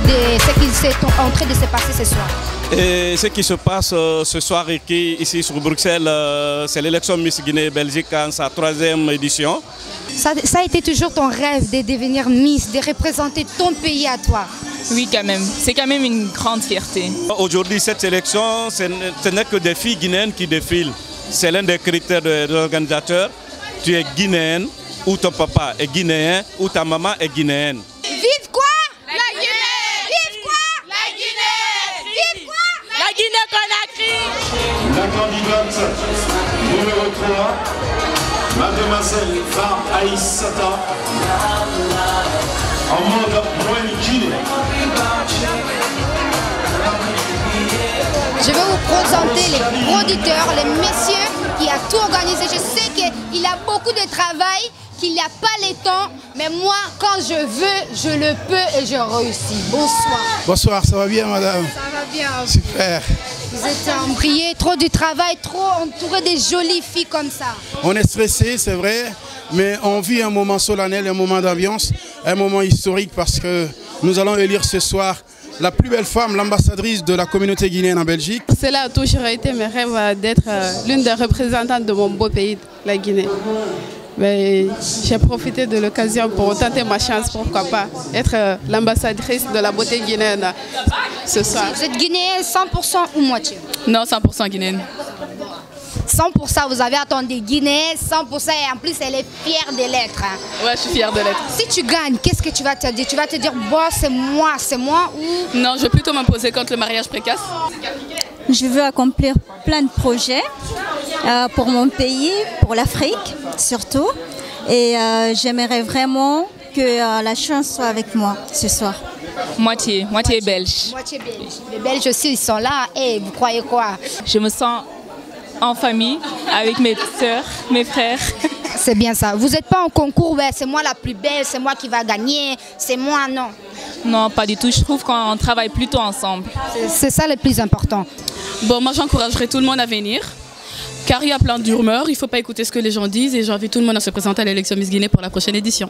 de ce qui s'est en train de se passer ce soir? Et ce qui se passe ce soir ici sur Bruxelles, c'est l'élection Miss Guinée-Belgique en sa 3e édition. Ça a été toujours ton rêve de devenir Miss, de représenter ton pays à toi? Oui, quand même. C'est quand même une grande fierté. Aujourd'hui, cette sélection, ce n'est que des filles guinéennes qui défilent. C'est l'un des critères de l'organisateur. Tu es guinéenne, ou ton papa est guinéen, ou ta maman est guinéenne. Vive quoi? La Guinée! Vive quoi? La Guinée! Vive quoi? La Guinée-Conakry! La candidate numéro 3, mademoiselle Far Aïssata, en mode moins Guinée. Je vais vous présenter les producteurs, les messieurs qui a tout organisé. Je sais qu'il a beaucoup de travail, qu'il n'a pas le temps, mais moi, quand je veux, je le peux et je réussis. Bonsoir. Bonsoir, ça va bien, madame? Ça va bien. Super. Vous êtes embrouillé, trop de travail, trop entouré de jolies filles comme ça. On est stressé, c'est vrai, mais on vit un moment solennel, un moment d'ambiance, un moment historique parce que nous allons élire ce soir la plus belle femme, l'ambassadrice de la communauté guinéenne en Belgique. Cela a toujours été mes rêves d'être l'une des représentantes de mon beau pays, la Guinée. J'ai profité de l'occasion pour tenter ma chance, pourquoi pas, être l'ambassadrice de la beauté guinéenne ce soir. Vous êtes guinéenne 100% ou moitié? Non, 100% guinéenne. 100%, vous avez attendu Guinée, 100% et en plus elle est fière de l'être. Ouais, je suis fière de l'être. Si tu gagnes, qu'est-ce que tu vas te dire? Tu vas te dire, bon, c'est moi ou... Non, je vais plutôt m'imposer contre le mariage précoce. Je veux accomplir plein de projets pour mon pays, pour l'Afrique surtout. Et j'aimerais vraiment que la chance soit avec moi ce soir. Moitié belge. Moitié belge. Les Belges aussi, ils sont là. Et vous croyez quoi? Je me sens en famille avec mes sœurs, mes frères. C'est bien ça. Vous n'êtes pas en concours, ouais, c'est moi la plus belle, c'est moi qui va gagner, c'est moi, non. Non, pas du tout. Je trouve qu'on travaille plutôt ensemble. C'est ça le plus important. Bon, moi j'encouragerais tout le monde à venir. Car il y a plein de rumeurs, il ne faut pas écouter ce que les gens disent et j'invite tout le monde à se présenter à l'élection Miss Guinée pour la prochaine édition.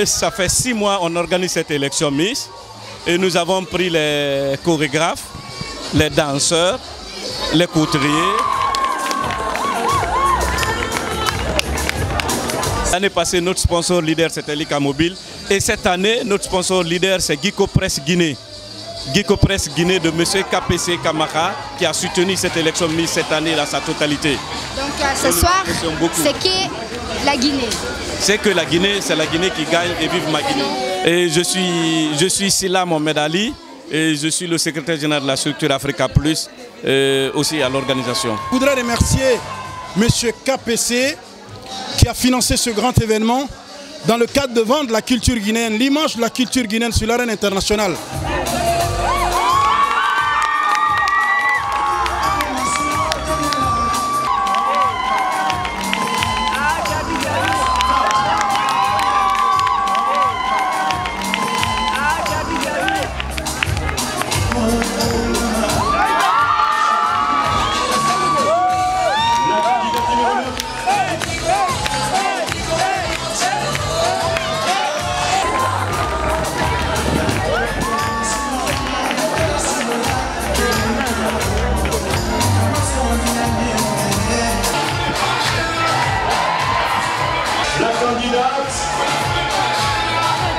Ça fait 6 mois qu'on organise cette élection Miss et nous avons pris les chorégraphes, les danseurs, les couturiers. L'année passée, notre sponsor leader c'était Lika Mobile et cette année, notre sponsor leader c'est Guico Press Guinée. Guico Press Guinée de M. KPC Kamara qui a soutenu cette élection Miss cette année dans sa totalité. Donc ce soir, c'est que la Guinée. C'est que la Guinée, c'est la Guinée qui gagne et vive ma Guinée. Et je suis Silla Mohamed Ali et je suis le secrétaire général de la structure Africa Plus aussi à l'organisation. Je voudrais remercier M. KPC qui a financé ce grand événement dans le cadre de vendre la culture guinéenne, l'image de la culture guinéenne sur l'arène internationale.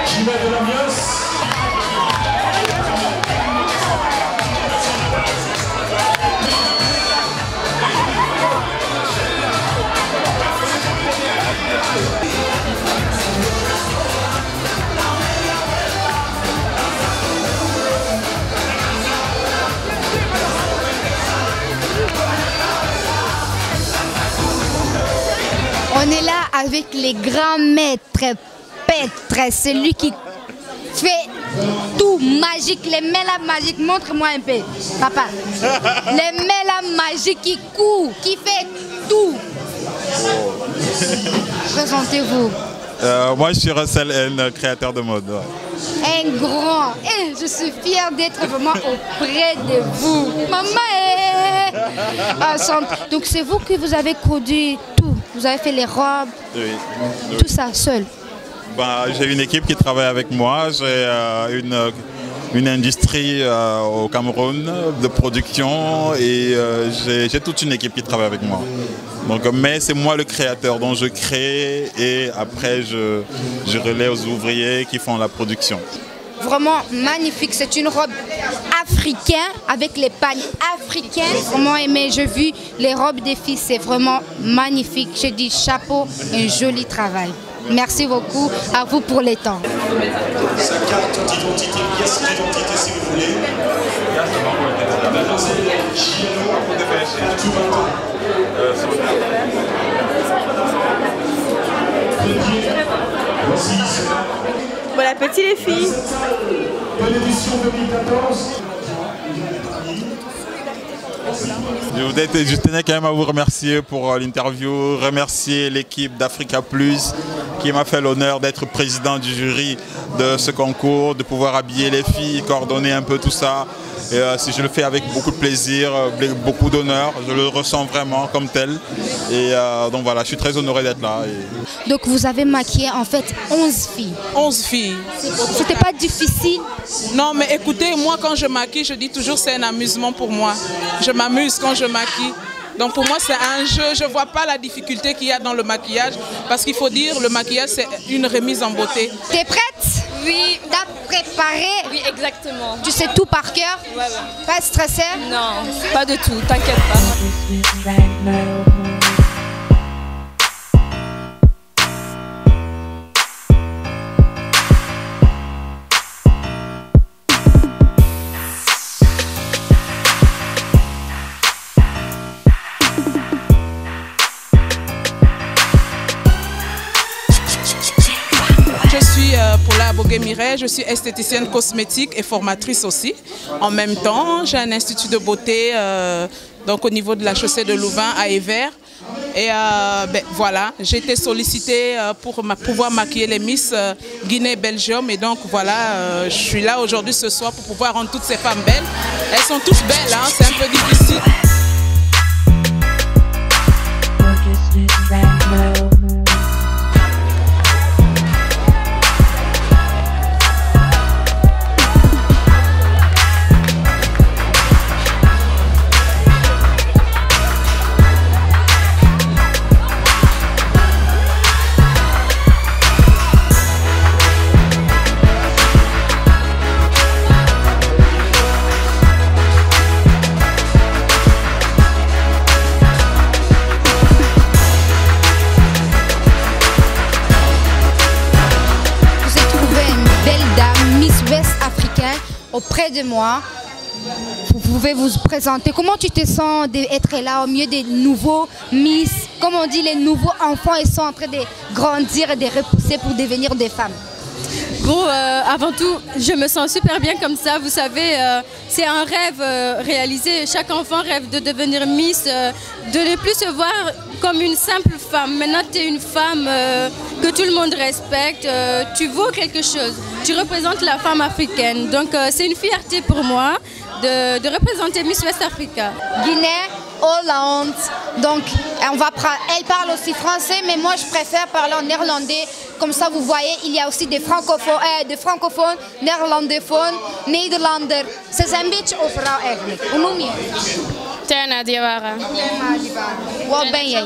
Qui met de l'ambiance. On est là avec les grands maîtres, Petre, celui qui fait tout magique, les mêlas magiques. Montre-moi un peu, papa. Les mêlas magiques qui courent, qui fait tout. Présentez-vous. Moi, je suis Russell N, créateur de mode. Ouais. Un grand. Et je suis fière d'être vraiment auprès de vous. Maman est... Donc c'est vous qui vous avez produit tout. Vous avez fait les robes, tout ça seul. J'ai une équipe qui travaille avec moi. J'ai une une industrie au Cameroun de production et j'ai toute une équipe qui travaille avec moi. Donc, mais c'est moi le créateur, donc je crée et après je relais aux ouvriers qui font la production. Vraiment magnifique, c'est une robe africaine avec les pagnes africaines. Vraiment aimé, j'ai vu les robes des filles, c'est vraiment magnifique. Je dis chapeau, un joli travail. Merci beaucoup à vous pour les temps. Sa carte d'identité, pièce d'identité si vous voulez. Bon appétit les filles. Bonne édition 2014. Je tenais quand même à vous remercier pour l'interview, remercier l'équipe d'Africa Plus qui m'a fait l'honneur d'être président du jury de ce concours, de pouvoir habiller les filles, coordonner un peu tout ça. Et je le fais avec beaucoup de plaisir, beaucoup d'honneur, je le ressens vraiment comme tel. Et donc voilà, je suis très honoré d'être là. Donc vous avez maquillé en fait 11 filles. 11 filles. C'était pas difficile? Non mais écoutez, moi quand je maquille, je dis toujours c'est un amusement pour moi. Je m'amuse quand je maquille. Donc pour moi c'est un jeu, je ne vois pas la difficulté qu'il y a dans le maquillage. Parce qu'il faut dire, le maquillage c'est une remise en beauté. T'es prête? Oui. T'as préparé? Oui, exactement. Tu sais tout par cœur? Ouais. Pas stressé? Non, pas du tout, t'inquiète pas. Paula Bogué-Miret, je suis esthéticienne cosmétique et formatrice aussi. En même temps, j'ai un institut de beauté donc au niveau de la chaussée de Louvain à Evert. Et voilà, j'ai été sollicitée pour pouvoir maquiller les Miss Guinée-Belgium. Et donc voilà, je suis là aujourd'hui ce soir pour pouvoir rendre toutes ces femmes belles. Elles sont toutes belles, hein, c'est un peu difficile. Auprès de moi, vous pouvez vous présenter. Comment tu te sens d'être là au milieu des nouveaux Miss? Comme on dit, les nouveaux enfants, ils sont en train de grandir et de repousser pour devenir des femmes. Bon, avant tout, je me sens super bien comme ça. Vous savez, c'est un rêve réalisé. Chaque enfant rêve de devenir Miss, de ne plus se voir comme une simple femme. Maintenant, tu es une femme que tout le monde respecte. Tu vaux quelque chose. Tu représentes la femme africaine. Donc, c'est une fierté pour moi de représenter Miss West Africa. Guinée, Hollande. Donc, elle parle aussi français, mais moi, je préfère parler en néerlandais. Comme ça, vous voyez, il y a aussi des francophones, néerlandophones, Nederlander. Ze zijn een beetje overal eigenlijk. Hoe noem je? Terna Diawara. Wat ben jij?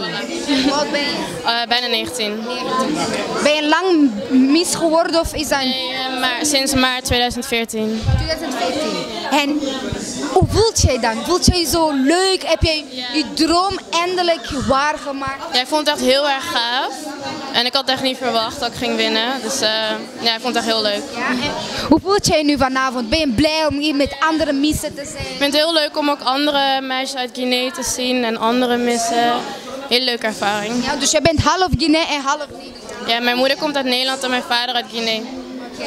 Wat ben je? Bijna 19. Ben je lang Miss geworden of is dat... Nee, maar sinds maart 2014. 2014. En hoe voelt jij dan? Voelt jij je zo leuk? Heb jij je droom eindelijk waargemaakt? Ja, ik vond het echt heel erg gaaf. En ik had echt niet verwacht dat ik ging winnen. Dus ja, ik vond het echt heel leuk. Ja, hoe voelt jij je nu vanavond? Ben je blij om hier met andere missen te zijn? Ik vind het heel leuk om ook andere meisjes uit Guinea te zien en andere missen. Hele leuke ervaring. Ja, dus jij bent half Guinea en half Nederland? Ja, mijn moeder komt uit Nederland en mijn vader uit Guinea.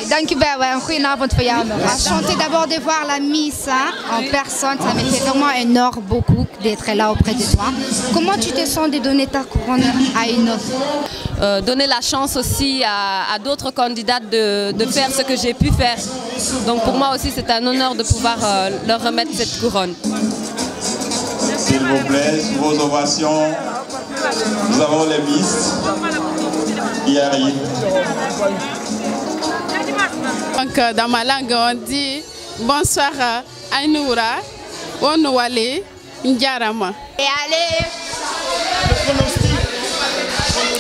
Dankjewel, een goede avond voor jou. Enchantée d'abord de voir la Miss en personne, ça me fait vraiment un honneur beaucoup d'être là auprès de toi. Comment tu te sens de donner ta couronne à une autre? Donner la chance aussi à d'autres candidates de faire ce que j'ai pu faire. Donc pour moi aussi c'est un honneur de pouvoir leur remettre cette couronne. S'il vous plaît, sous vos ovations, nous avons les Miss qui arrivent. Donc dans ma langue on dit Bonsoir Aïnoura, Onouale, Ndiarama. Et allez,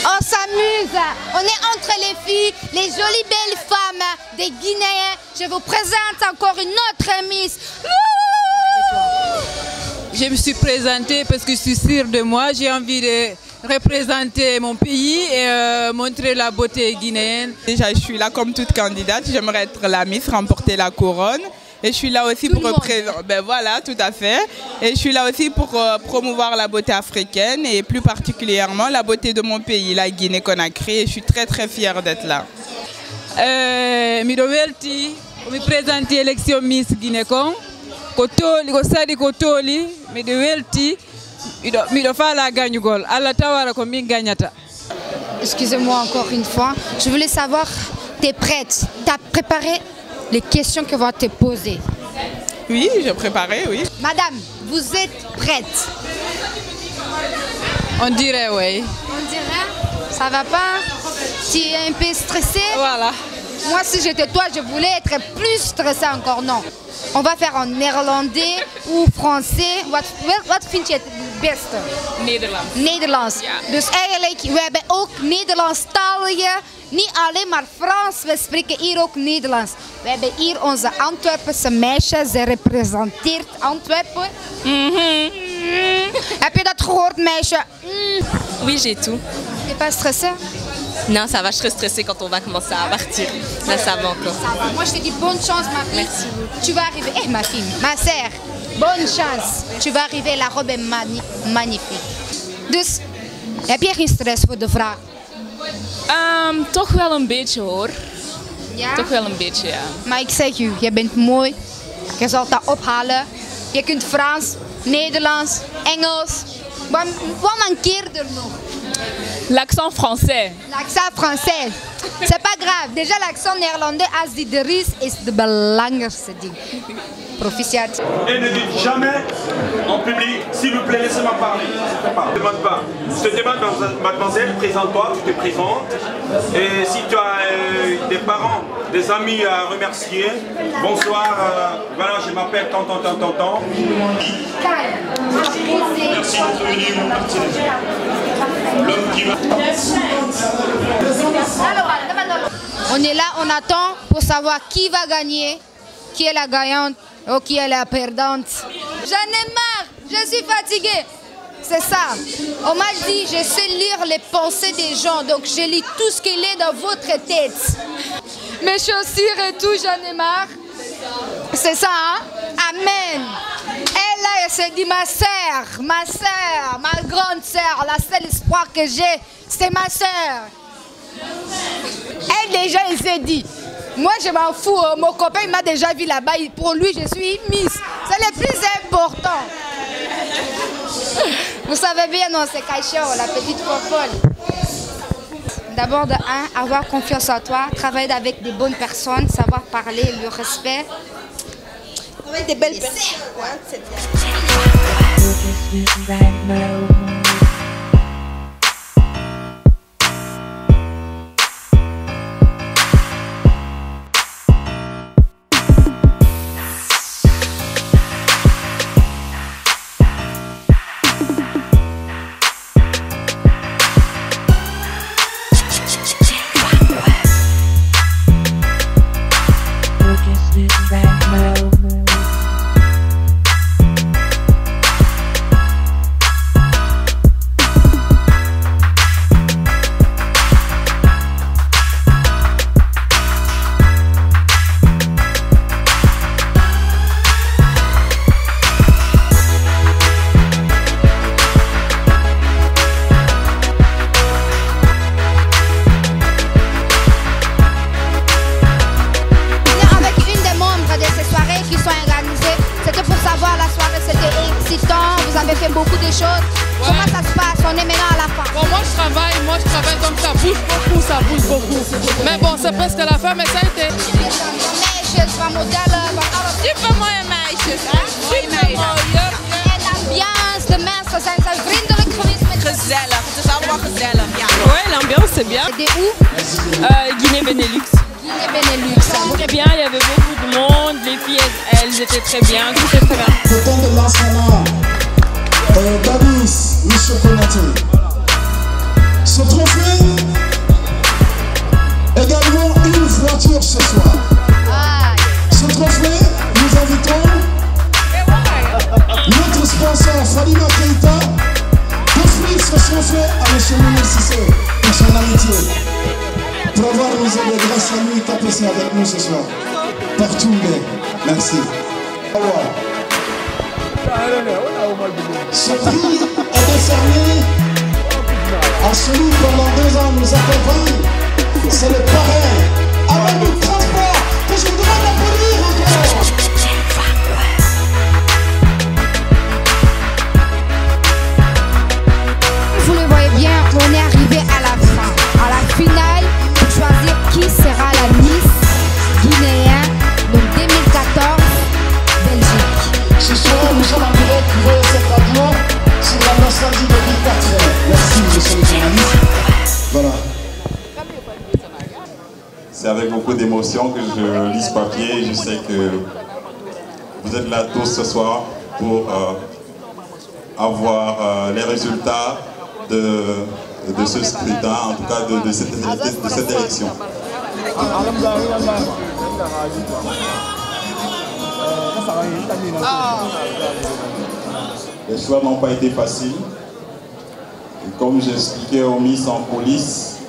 on s'amuse, on est entre les filles, les jolies belles femmes des Guinéens. Je vous présente encore une autre Miss. Je me suis présentée parce que je suis sûre de moi. J'ai envie de représenter mon pays et montrer la beauté guinéenne. Déjà, je suis là comme toute candidate. J'aimerais être la Miss, remporter la couronne. Et je suis là aussi pour représenter. Ben voilà, tout à fait. Et je suis là aussi pour promouvoir la beauté africaine et plus particulièrement la beauté de mon pays, la Guinée-Conakry. Et je suis très très fière d'être là. Mirovelti, me présenter l'élection Miss Guinée-Con. Kotoli, kosadi kotoli, Mirovelti, Mirofala gagnugol. Allah tawara ko min gagnata. Excusez-moi encore une fois. Je voulais savoir, tu es prête? Tu as préparé les questions que vont te poser? Oui, j'ai préparé, oui. Madame, vous êtes prête? On dirait oui. On dirait? Ça va pas? Tu es un peu stressée? Voilà. Moi, si j'étais toi, je voulais être plus stressée encore. Non. On va faire en néerlandais ou français. Wat vind je het beste? Nederlands. Nederlands. Ja. Dus eigenlijk, we hebben ook Nederlandstalige. Niet alleen maar Frans, we spreken hier ook Nederlands. We hebben hier onze Antwerpense meisje, ze representeert Antwerpen. Heb je dat gehoord, meisje? Oui, j'ai tout. T'es pas stressée? Non, ça va, je serai stressée quand on va commencer à partir. Là, ça va encore. Ça va. Moi, je te dis bonne chance, ma fille. Merci. Tu vas arriver. Eh, ma fille, ma sœur, bonne chance. Tu vas arriver, la robe est magnifique. Dus, heb je geen stress voor de vraag? Toch wel een beetje hoor. Ja? Toch wel een beetje, ja. Maar ik zeg u, je bent mooi. Je zult dat ophalen. Je kunt Frans, Nederlands, Engels. Wat mankeert er nog? L'accent français. L'accent français. C'est pas grave. Déjà, l'accent néerlandais, als die er is de belangrijkste ding. Proficiat. Et ne dites jamais en public, s'il vous plaît, laissez-moi parler. Ne demande pas. Je te demande, mademoiselle, présente-toi, tu te présentes. Et si tu as des parents, des amis à remercier, bonsoir, voilà, je m'appelle tant. Merci d'être venu, mon parti. L'homme qui va. On est là, on attend pour savoir qui va gagner, qui est la gagnante ou qui est la perdante. J'en ai marre, je suis fatiguée. C'est ça. On m'a dit, je sais lire les pensées des gens, donc je lis tout ce qu'il est dans votre tête. Mes chaussures et tout, j'en ai marre. C'est ça, hein? Amen. Et là, elle s'est dit, ma soeur, ma grande soeur, la seule espoir que j'ai, c'est ma soeur. Elle déjà, il s'est dit, moi je m'en fous, mon copain m'a déjà vu là-bas, pour lui je suis Miss, c'est le plus important. Vous savez bien, non, c'est Kaïcho, la petite fofolle. D'abord, avoir confiance en toi, travailler avec des bonnes personnes, savoir parler, le respect. Avec des belles personnes. Beaucoup de choses. Ouais. Comment ça se passe? On est maintenant à la fin. Bon, moi je travaille donc ça bouge beaucoup. Mais bon, c'est presque la fin, mais ça a été. Meisjes van modellen, van alles. Super mooie meisjes, hè? Mooie meisjes. En de ambiance, de mensen zijn vriendelijk geweest met gezellig, het is allemaal gezellig. Ja. Ouais, l'ambiance c'est bien. C'était où? Guinée Benelux. Guinée Benelux. Très bien, il y avait beaucoup de monde, les filles ils étaient très bien, tout était très bien. Le temps de l'Ansana, Babis, Michel Konaté. Ce trophée, également une voiture ce soir. Ce trophée, nous invitons notre sponsor Fadima Keita d'offrir ce trophée à M. Mounir Sissé pour son amitié. Pour avoir nous aider grâce à lui, KPC avec nous ce soir. Partout où il est. Merci. Au revoir. Ce prix est décerné à celui qui pendant 2 ans nous accompagne. C'est le parrain avec le transport que je demande d'applaudir encore. Vous le voyez bien, on est arrivé à la fin, à la finale, pour choisir qui sera la Miss guinéenne, donc 2014, Belgique. Ce soir, nous sommes en direct pour cette radio sur la nostalgie de Big 4. Merci, monsieur le journaliste. Voilà. C'est avec beaucoup d'émotion que je lis ce papier. Je sais que vous êtes là tous ce soir pour avoir les résultats de ce scrutin, en tout cas de cette élection. Les choix n'ont pas été faciles. Et comme j'expliquais aux Miss en coulisses,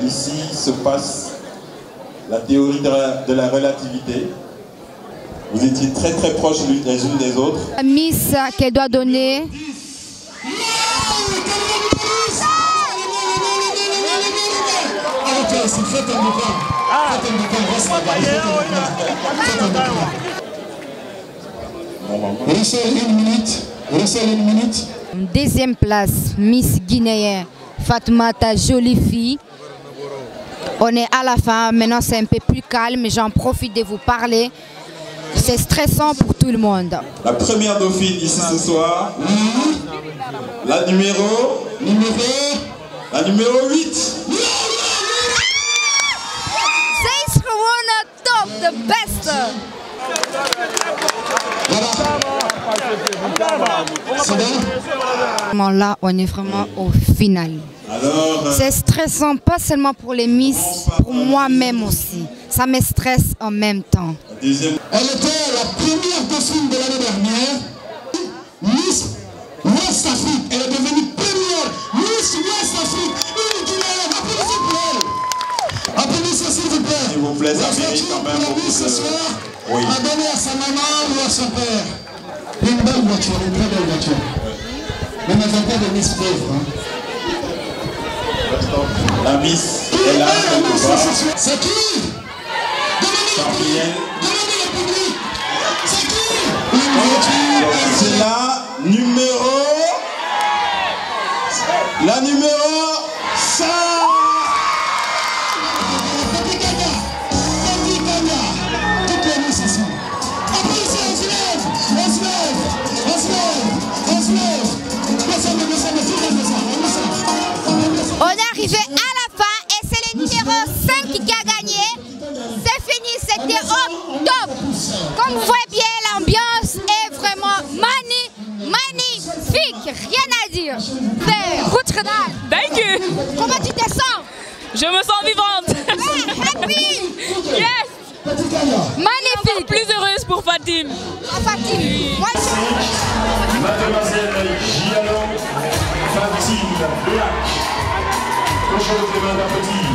ici se passe la théorie de la relativité. Vous étiez très très proches les unes des autres. La Miss qu'elle doit donner. Une minute. Deuxième place, Miss guinéenne, Fatoumata, jolie fille. On est à la fin, maintenant c'est un peu plus calme, mais j'en profite de vous parler. C'est stressant pour tout le monde. La première dauphine ici ce soir, la numéro 8. This Corona top, the best. Là, on est vraiment au final. C'est stressant, pas seulement pour les Miss, pour moi-même aussi. Ça me stresse en même temps. Elle était la première dauphine de l'année dernière, Miss West Afrique. Elle est devenue première Miss West Afrique. Une Guinéenne, applaudissez pour elle. Applaudissez s'il vous plaît. S'il vous plaît, ça mérite quand même beaucoup de... Ce soir, a donné à sa maman ou à son père. Une belle voiture, une très belle voiture. Mais ne faites pas de Miss pauvre. La Miss est là, quelque part. C'est qui? Gabriel. C'est la numéro 5. On est arrivé à la fin et c'est le numéro 5 qui a gagné. C'est fini, c'était au top. Comme vous voyez bien, l'ambiance est vraiment magnifique. Rien à dire. Thank you. Comment tu te sens? Je me sens vivante. Happy. Yes. Magnifique. Plus heureuse pour Fatim. Fatim. Moi, Mademoiselle Giallo Fatim Black. Que je vous demande un petit.